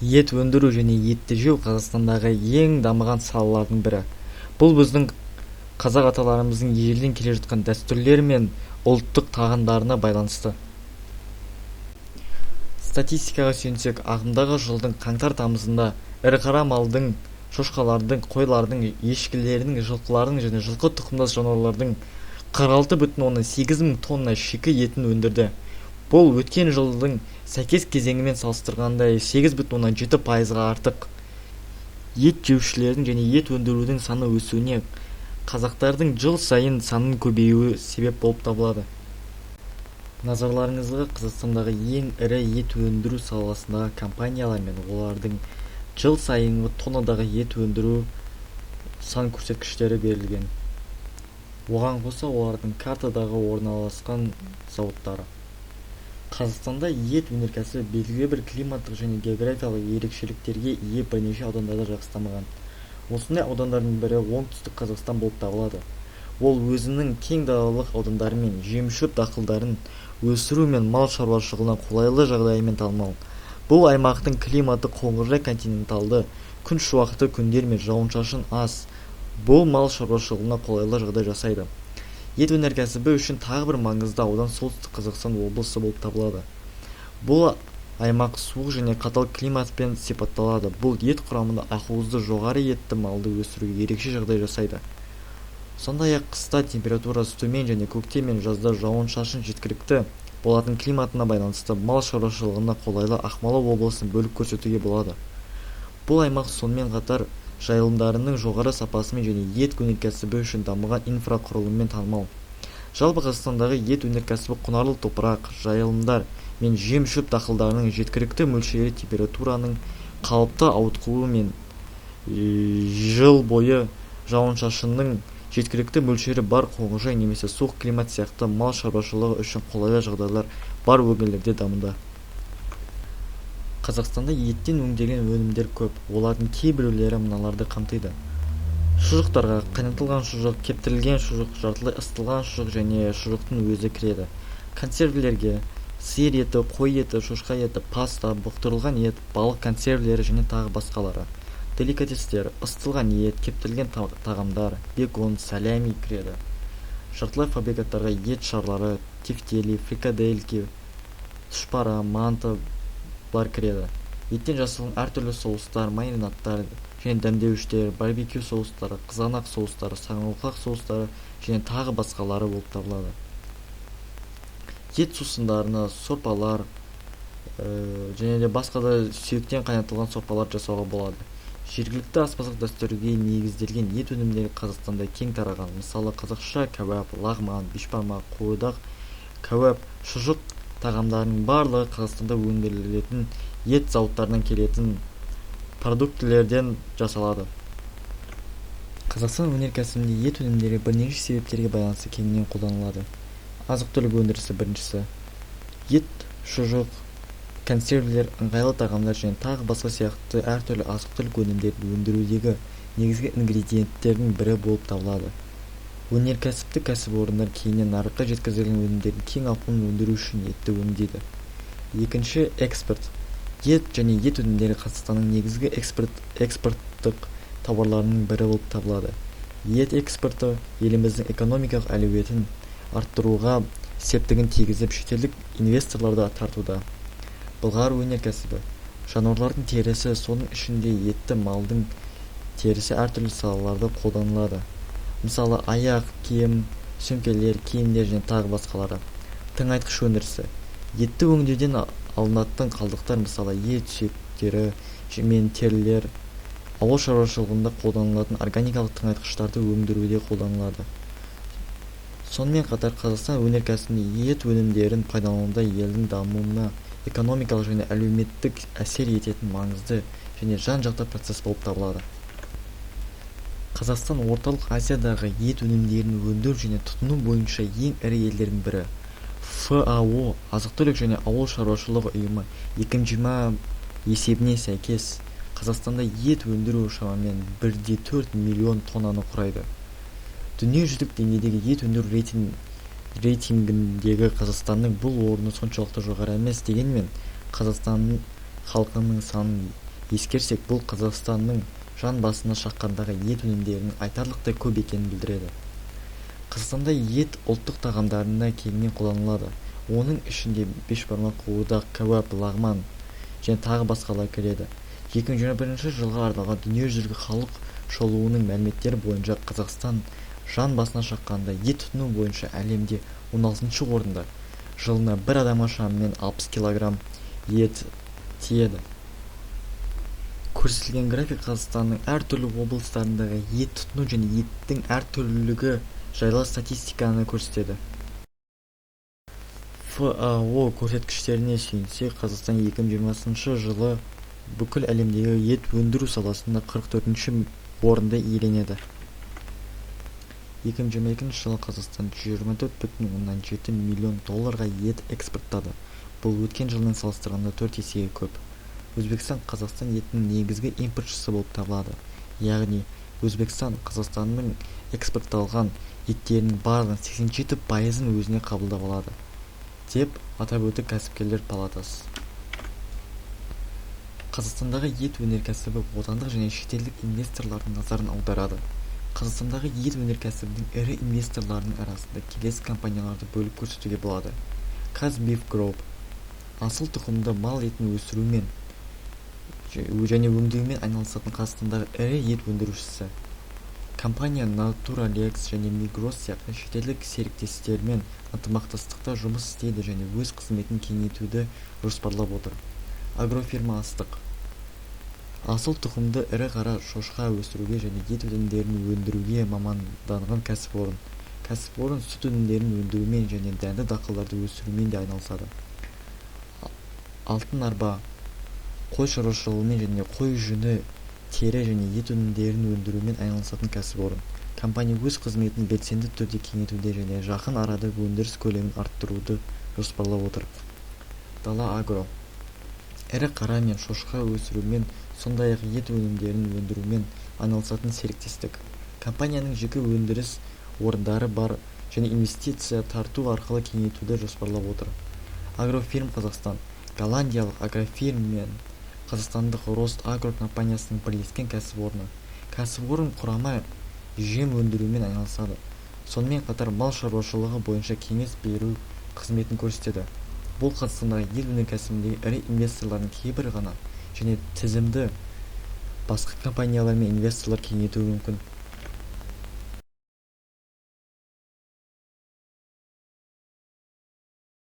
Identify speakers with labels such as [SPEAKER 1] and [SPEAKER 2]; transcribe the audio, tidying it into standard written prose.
[SPEAKER 1] Ет өндіру және етті жеу Қазақстандағы ең дамыған салалардың бірі. Бұл біздің қазақ аталарымыздың ежелден келе жатқан дәстүрлері мен ұлттық тағамдарына байланысты. Статистикаға сүйенсек, ағымдағы жылдың қаңтар-тамызында ірі қара малдың, шошқалардың, қойлардың, ешкілердің, жылқылардың және жылқы тұқымдас жануарлардың 46,8 мың тонна шикі етін өндірді. Бұл өткен жылдың сәйкес кезеңімен салыстырғанда 8,7%-ға артық. Ет жеушілердің және ет өндірудің саны өсуіне қазақтардың жыл сайын санының көбеюі себеп болып табылады. Назарларыңызға Қазақстандағы ең ірі ет өндіру саласындағы компаниялар мен олардың жыл сайынғы тоннадағы ет өндіру сан көрсеткіштері берілген. Оған қоса олардың картадағы орналасқан зауыттары. Қазақстанда ет өнеркәсібі белгілі бір климаттық және географиялық ерекшеліктерге ие бірнеше аудандарда жақсы. Осындай аудандардың бірі оңтүстік Қазақстан болып табылады. Ол өзінің кең далалық аудандарымен жемшөп дақылдарын өсіру мен мал шаруашылығына қолайлы жағдайымен танымал. Бұл аймақтың климаты қоңыржай континенталды, күн шуақты күндер мен жауын-шашын аз. Бұл мал шаруашылығына қолайлы жағдай жасайды. Ет өнеркәсібі үшін тағы бір маңызды аудан солтүстік Қазақстан облысы болып табылады. Бұл аймақ суық және қатал климатпен сипатталады. Бұл ет құрамында ақуызды жоғары етті малды өсіруге ерекше жағдай жасайды. Сондай-ақ қыста температурасы төмен және көктем мен жазда жауын-шашын жеткілікті болатын климатына байланысты мал шаруашылығына қолайлы Ақмола облысын бөліп көрсетуге болады. Бұл аймақ сонымен қатар жайылымдарының жоғары сапасымен және ет өнеркәсібі үшін дамыған инфрақұрылыммен танымал. Жалпы Қазақстандағы ет өнеркәсібі құнарлы топырақ, жайылымдар мен жем-шөп дақылдарының жеткілікті мөлшері, температураның қалыпты ауытқуы мен жыл бойы жауын-шашынның жеткілікті мөлшері бар қоңыржай немесе суық климат сияқты мал шаруашылығы үшін қолайлы жағдайлар бар өңірлерде дамуда. Қазақстанда еттен өңделген өнімдер көп. Олардың кейбіреулері мыналарды қамтиды. Шұжықтарға қайнатылған шұжық, кептірілген шұжық, жартылай ысталған шұжық және шұжықтың өзі кіреді. Консервілерге сиыр еті, қой еті, шошқа еті, паста, бұқтырылған ет, балық консервілері және тағы басқалары. Деликатестер, ысталған ет, кептірілген тағамдар, бекон, салями кіреді. Жартылай фабрикаттарға ет шарлары, тефтели, фрикадельки, тұшпара, манты кіреді. Еттен жасалған әртүрлі соустар, маринадтар және дәмдеуіштер, барбекю соустары, қызанақ соустары, саңырауқұлақ соустары және тағы басқалары болып табылады. Ет сусындарына сорпалар және де басқа да сүйектен қайнатылған сорпалар жасауға болады. Жергілікті аспаздық дәстүрге негізделген ет өнімдері Қазақстанда кең тараған. Мысалы, қазақша кәуап, лағман, бешбармақ, қуырдақ, кәуап, шұжық тағамдарының барлығы Қазақстанда өндірілетін ет зауыттарынан келетін продуктілерден жасалады. Қазақстан өнеркәсібінде ет өнімдері бірнеше себептерге байланысты кеңінен қолданылады. Азық-түлік өндірісі біріншісі. Ет, шұжық, консервілер, ыңғайлы тағамдар және тағы басқа сияқты әртүрлі азық-түлік өнімдерін өндірудегі негізгі ингредиенттердің бірі болып табылады. Өнеркәсіптік кәсіпорындар кейіннен нарыққа жеткізілген өнімдердің кең ауқымын өндіру үшін етті өңдейді. Екінші, экспорт. Ет және ет өнімдері Қазақстанның негізгі экспорттық тауарларының бірі болып табылады. Ет экспорты еліміздің экономикалық әлеуетін арттыруға септігін тигізіп, шетелдік инвесторларды тартуда. Былғары өнеркәсібі. Жануарлардың терісі, соның ішінде етті малдың терісі әртүрлі салаларда қолданылады. Мысалы, аяқ, киім, сөмкелер, киімдер және тағы басқалары. Тыңайтқыш өндірісі. Етті өңдеуден алынатын қалдықтар, мысалы, ет сүйектері мен терілер, ауыл шаруашылығында қолданылатын органикалық тыңайтқыштарды өндіруде қолданылады. Сонымен қатар Қазақстан өнеркәсібінде ет өнімдерін пайдалануда елдің дамуына экономикалық және әлеуметтік әсер ететін маңызды және жан-жақты процесс болып табылады. Қазақстан орталық Азиядағы ет өнімдерін өндіру және тұтыну бойынша ең ірі елдердің бірі. ФАО азық-түлік және ауыл шаруашылығы ұйымы 2020 есебіне сәйкес Қазақстанда ет өндіру шамамен 1,4 миллион тоннаны құрайды. Дүниежүзілік деңгейдегі ет өндіру рейтингіндегі Қазақстанның бұл орны соншалықты жоғары емес, дегенмен Қазақстанның халқының санын ескерсек, бұл Қазақстанның жан басына шаққандағы ет өнімдерінің айтарлықтай көп екенін білдіреді. Қазақстанда ет ұлттық тағамдарына кеңінен қолданылады. Оның ішінде бешбармақ, қуырдақ, кәуап, лағман және тағы басқалар кіреді. 2021 жылға арналған дүниежүзілік халық шолуының мәліметтері бойынша Қазақстан жан басына шаққанда ет тұтыну бойынша әлемде 16-шы орында. Жылына бір адамға шамамен 60 килограмм ет тиеді. Көрсетілген график Қазақстанның әртүрлі облыстарындағы ет тұтыну және еттің әртүрлілігі жайлы статистиканы көрсетеді. ФАО көрсеткіштеріне сүйенсек, Қазақстан 2020 жылы бүкіл әлемдегі ет өндіру саласында 44-ші орынды иеленеді. 2022 жылы Қазақстан 24,7 миллион долларға ет экспорттады. Бұл өткен жылмен салыстырғанда 4 есеге көп. Өзбекстан Қазақстан етінің негізгі импортшысы болып табылады. Яғни, Өзбекстан Қазақстанның экспортталған еттерінің барлығын 87%-ын өзіне қабылдап алады, деп атап өтті кәсіпкерлер палатасы. Қазақстандағы ет өнеркәсібі отандық және шетелдік инвесторлардың назарын аударады. Қазақстандағы ет өнеркәсібінің ірі инвесторларының арасында келесі компанияларды бөліп көрсетуге болады. Казбиф Group асыл тұқымды мал етін өсірумен және өңдеумен айналысатын Қазақстандағы ірі ет өндірушісі. Компания Натуралекс және Мигрос сияқты шетелдік серіктестермен ынтымақтастықта жұмыс істейді және өз қызметін кеңейтуді жоспарлап отыр. Агрофирма астық асыл тұқымды ірі қара шошқа өсіруге және ет өнімдерін өндіруге маманданған кәсіпорын. Кәсіпорын сүт өнімдерін өндірумен және дәнді дақылдарды өсірумен де айналысады. Алтын арба қой шаруашылығымен және қой жүні, тері және ет өнімдерін өндірумен айналысатын кәсіпорын. Компания өз қызметін белсенді түрде кеңейтуде және жақын арада өндіріс көлемін арттыруды жоспарлап отыр. Дала Агро ірі қара мен шошқа өсірумен, сондай-ақ ет өнімдерін өндірумен айналысатын серіктестік. Компанияның жеке өндіріс орындары бар және инвестиция тарту арқылы кеңейтуді жоспарлап отыр. Агрофирм Қазақстан голландиялық Агрофирм мен қазақстандық Рост Агро компаниясының бірлескен кәсіпорны. Кәсіпорын құрама жем өндірумен айналысады. Сонымен қатар мал шаруашылығы бойынша кеңес беру қызметін көрсетеді. Бұл Қазақстандағы ет өнеркәсібіндегі ірі инвесторлардың кейбір ғана және тізімді басқа компаниялар мен инвесторлар кеңейтуі мүмкін.